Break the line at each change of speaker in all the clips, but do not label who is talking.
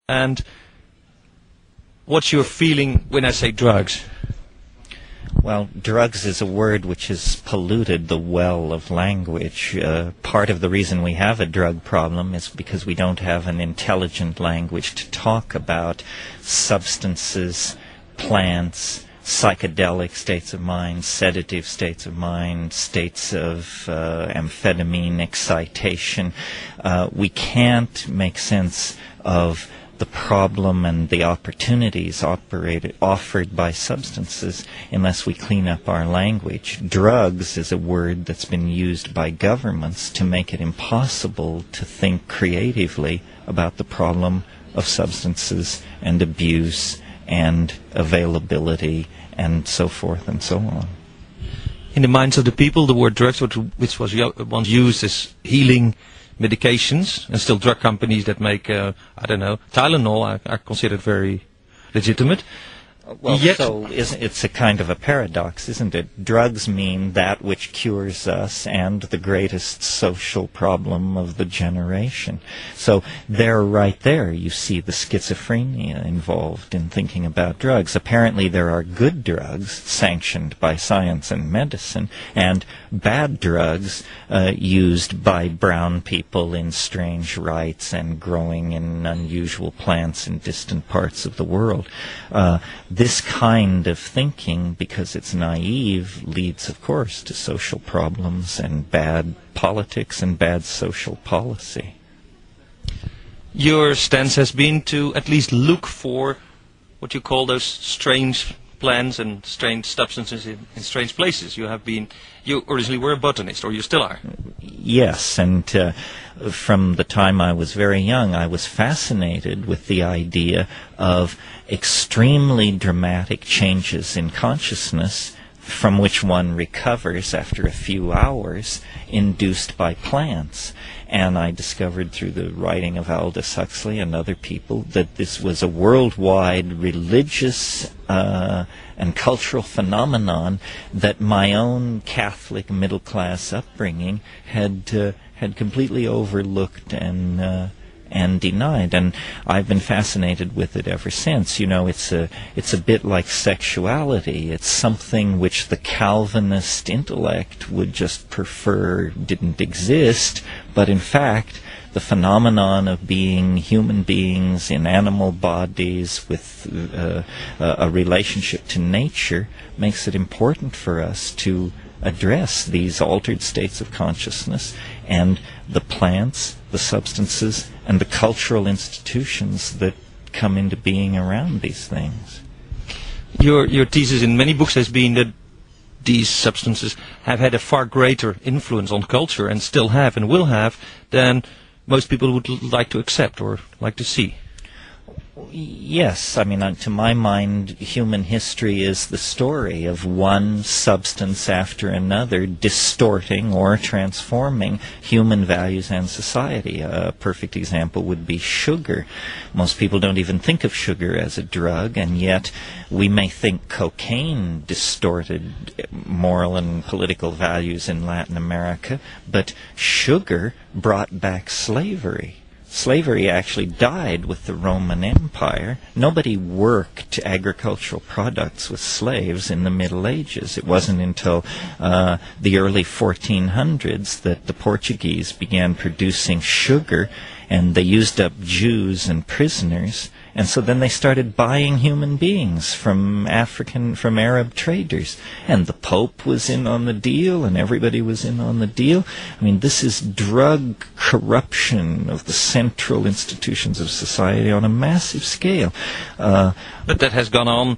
And what's your feeling when I say drugs?
Well, drugs is a word which has polluted the well of language. Part of the reason we have a drug problem is because we don't have an intelligent language to talk about substances, plants, psychedelic states of mind, sedative states of mind, states of amphetamine excitation. We can't make sense of the problem and the opportunities offered by substances unless we clean up our language. Drugs is a word that's been used by governments to make it impossible to think creatively about the problem of substances and abuse and availability and so forth and so on.
In the minds of the people, the word drugs, which was once used as healing medications, and still drug companies that make, Tylenol are considered very legitimate.
Well, so it's a kind of a paradox, isn't it? Drugs mean that which cures us and the greatest social problem of the generation. So there, right there, you see the schizophrenia involved in thinking about drugs. Apparently there are good drugs sanctioned by science and medicine, and bad drugs used by brown people in strange rites and growing in unusual plants in distant parts of the world. This kind of thinking, because it's naive, leads, of course, to social problems and bad politics and bad social policy.
Your stance has been to at least look for what you call those strange plants and strange substances in strange places. You originally were a botanist, or you still are.
Yes, and from the time I was very young, I was fascinated with the idea of extremely dramatic changes in consciousness from which one recovers after a few hours, induced by plants. And I discovered through the writing of Aldous Huxley and other people that this was a worldwide religious and cultural phenomenon that my own Catholic middle-class upbringing had completely overlooked and denied, and I've been fascinated with it ever since. You know, it's a bit like sexuality. It's something which the Calvinist intellect would just prefer didn't exist, but in fact the phenomenon of being human beings in animal bodies with a relationship to nature makes it important for us to address these altered states of consciousness and the plants, the substances, and the cultural institutions that come into being around these things.
Your thesis in many books has been that these substances have had a far greater influence on culture, and still have and will have, than most people would like to accept or like to see.
Yes, I mean, to my mind, human history is the story of one substance after another distorting or transforming human values and society. A perfect example would be sugar. Most people don't even think of sugar as a drug, and yet we may think cocaine distorted moral and political values in Latin America, but sugar brought back slavery. Slavery actually died with the Roman Empire. Nobody worked agricultural products with slaves in the Middle Ages. It wasn't until the early 1400s that the Portuguese began producing sugar, and they used up Jews and prisoners. And so then they started buying human beings from Arab traders. And the Pope was in on the deal, and everybody was in on the deal. I mean, this is drug corruption of the central institutions of society on a massive scale.
But that has gone on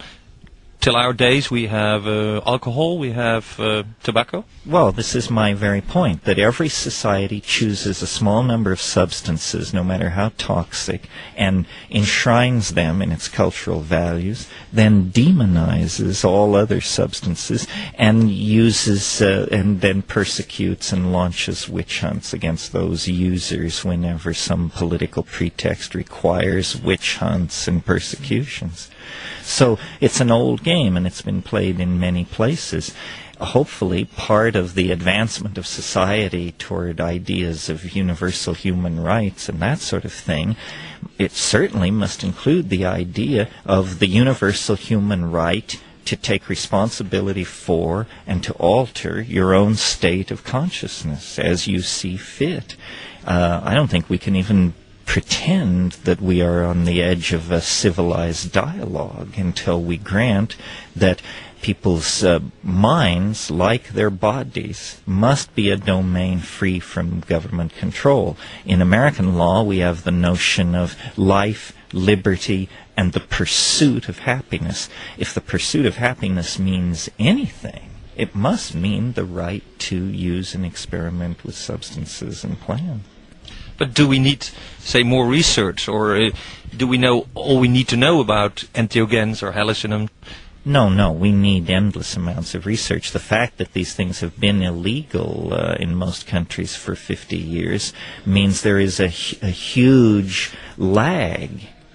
till our days. We have alcohol, we have tobacco.
Well, this is my very point, that every society chooses a small number of substances, no matter how toxic, and enshrines them in its cultural values, then demonizes all other substances, and uses and then persecutes and launches witch hunts against those users whenever some political pretext requires witch hunts and persecutions. So it's an old game. game, and it's been played in many places. Hopefully, part of the advancement of society toward ideas of universal human rights and that sort of thing, it certainly must include the idea of the universal human right to take responsibility for and to alter your own state of consciousness as you see fit. I don't think we can even pretend that we are on the edge of a civilized dialogue until we grant that people's minds, like their bodies, must be a domain free from government control. In American law, we have the notion of life, liberty, and the pursuit of happiness. If the pursuit of happiness means anything, it must mean the right to use and experiment with substances and plants.
But do we need, say, more research, or do we know all we need to know about entheogens or hallucinogens?
No, we need endless amounts of research. The fact that these things have been illegal in most countries for 50 years means there is a huge lag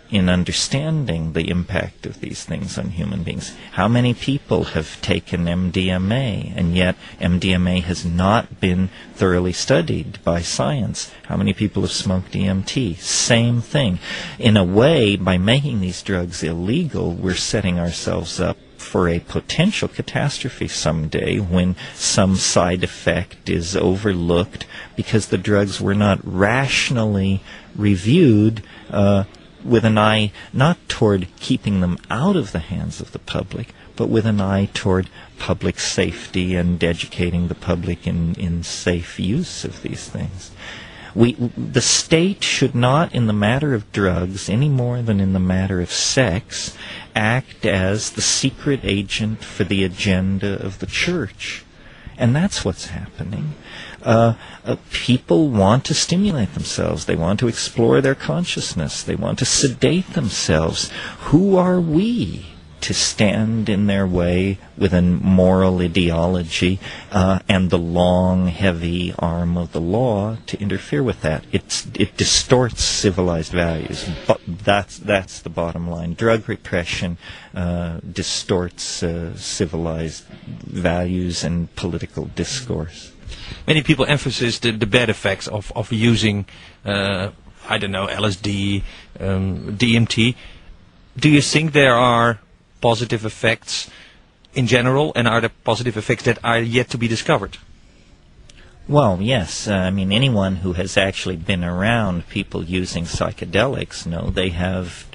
in understanding the impact of these things on human beings. How many people have taken MDMA, and yet MDMA has not been thoroughly studied by science? How many people have smoked DMT? Same thing. In a way, by making these drugs illegal, we're setting ourselves up for a potential catastrophe someday when some side effect is overlooked because the drugs were not rationally reviewed with an eye not toward keeping them out of the hands of the public, but with an eye toward public safety and educating the public in safe use of these things. The state should not, in the matter of drugs, any more than in the matter of sex, act as the secret agent for the agenda of the church. And that's what's happening. People want to stimulate themselves. They want to explore their consciousness. They want to sedate themselves. Who are we to stand in their way with a moral ideology and the long, heavy arm of the law to interfere with that? It distorts civilized values. But that's the bottom line. Drug repression distorts civilized values and political discourse.
Many people emphasize the bad effects of using, LSD, DMT. Do you think there are positive effects in general, and are there positive effects that are yet to be discovered?
Well, yes. Anyone who has actually been around people using psychedelics know they have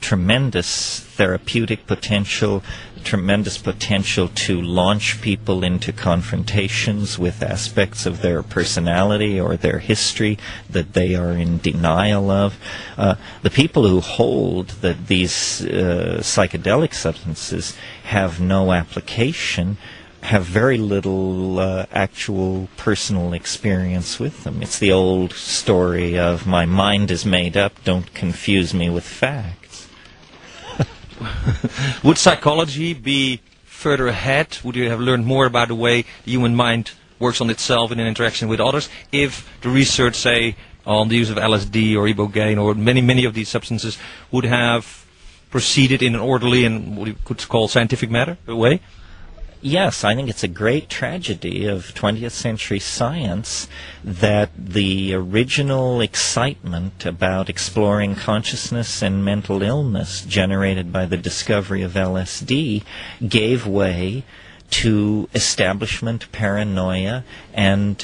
tremendous therapeutic potential, tremendous potential to launch people into confrontations with aspects of their personality or their history that they are in denial of. The people who hold that these psychedelic substances have no application have very little actual personal experience with them. It's the old story of my mind is made up, don't confuse me with facts.
Would psychology be further ahead? Would you have learned more about the way the human mind works on itself in an interaction with others if the research, say, on the use of LSD or ibogaine or many of these substances would have proceeded in an orderly and what you could call scientific way?
Yes, I think it's a great tragedy of 20th century science that the original excitement about exploring consciousness and mental illness generated by the discovery of LSD gave way to establishment paranoia and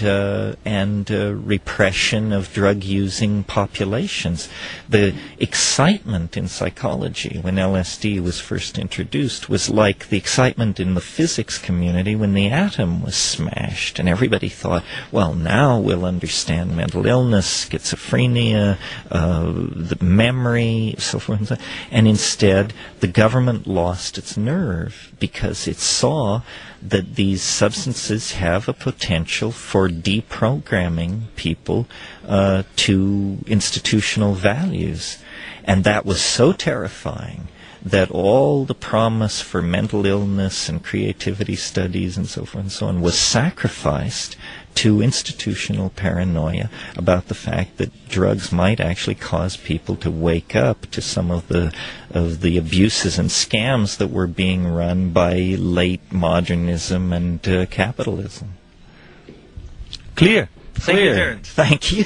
repression of drug-using populations. The excitement in psychology when LSD was first introduced was like the excitement in the physics community when the atom was smashed, and everybody thought, well, now we'll understand mental illness, schizophrenia, the memory, so forth and so on. And instead, the government lost its nerve because it saw that these substances have a potential for deprogramming people to institutional values. And that was so terrifying that all the promise for mental illness and creativity studies and so forth and so on was sacrificed to institutional paranoia about the fact that drugs might actually cause people to wake up to some of the abuses and scams that were being run by late modernism and capitalism.
Clear. Thank you, Terence.
Thank you.